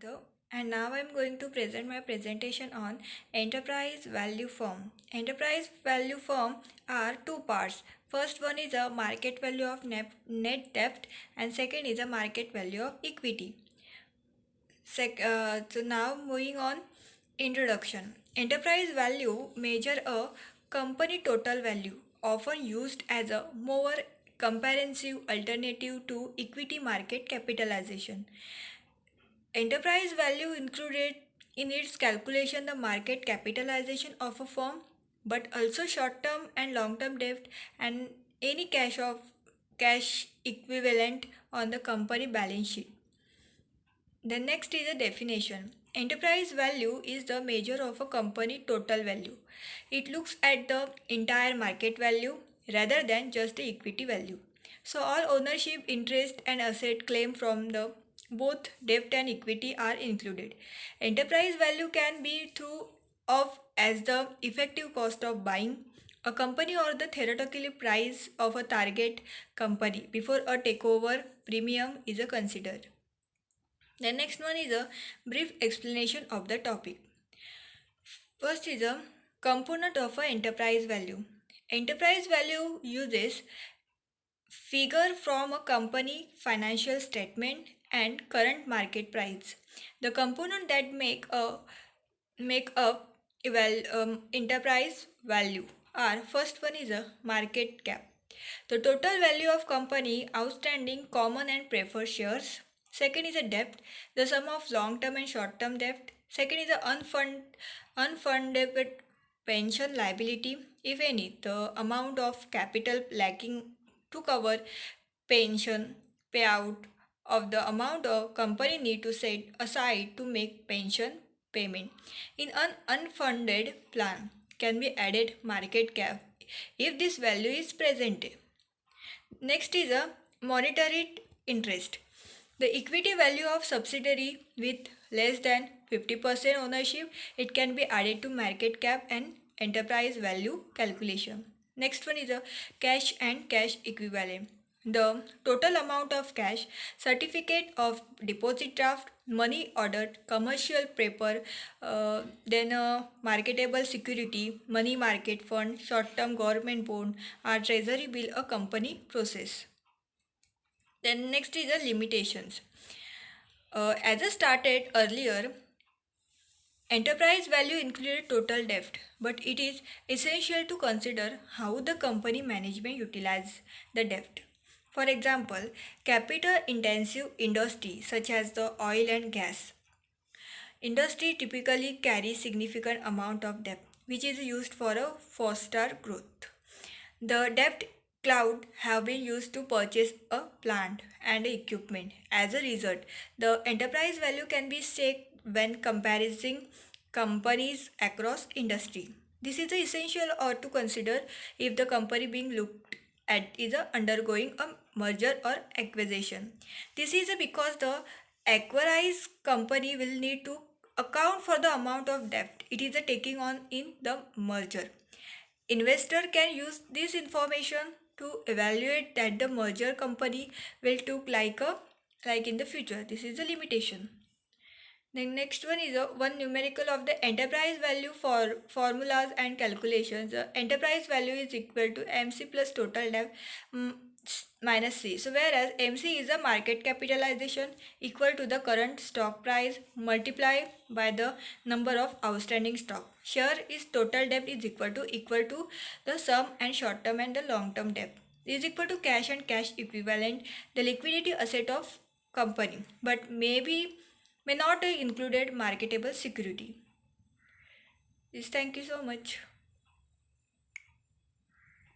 Madhav, and now I'm going to present my presentation on enterprise value firm. Enterprise value firm are two parts. First one is a market value of net debt and second is a market value of equity. So now moving on, introduction. Enterprise value measure a company total value, often used as a more comprehensive alternative to equity market capitalization. Enterprise value included in its calculation the market capitalization of a firm, but also short-term and long-term debt and any cash equivalent on the company balance sheet. The next is a definition. Enterprise value is the measure of a company total value. It looks at the entire market value rather than just the equity value. So all ownership, interest and asset claim from the both debt and equity are included. Enterprise value can be through of as the effective cost of buying a company or the theoretical price of a target company before a takeover premium is considered. The next one is a brief explanation of the topic. First is a component of a enterprise value. Enterprise value uses figure from a company financial statement and current market price. The component that make up enterprise value are first one is a market cap. The total value of company outstanding common and preferred shares. Second is a debt, the sum of long-term and short-term debt. Second is a unfunded pension liability, if any, the amount of capital lacking to cover pension payout of the amount a company need to set aside to make pension payment. In an unfunded plan can be added market cap if this value is present. Next is a monetary interest. The equity value of subsidiary with less than 50% ownership, it can be added to market cap and enterprise value calculation. Next one is a cash and cash equivalent. The total amount of cash, certificate of deposit draft, money ordered, commercial paper, then a marketable security, money market fund, short-term government bond, or treasury bill a company process. Then next is the limitations. As I started earlier, enterprise value included total debt, but it is essential to consider how the company management utilize the debt. For example, capital intensive industry such as the oil and gas industry typically carries significant amount of debt which is used for a foster growth. The debt cloud have been used to purchase a plant and equipment. As a result, the enterprise value can be set when comparing companies across industry. This is essential or to consider if the company being looked at is undergoing a merger or acquisition. This is because the acquired company will need to account for the amount of debt it is taking on in the merger. Investor can use this information to evaluate that the merger company will look like in the future. This is a limitation. The next one is a one numerical of the enterprise value for formulas and calculations. The enterprise value is equal to MC plus total debt mm, minus C. So whereas MC is a market capitalization equal to the current stock price multiplied by the number of outstanding stock. Here is total debt is equal to the sum and short term and the long term debt is equal to cash and cash equivalent, the liquidity asset of company, but may not included marketable security. Yes, thank you so much.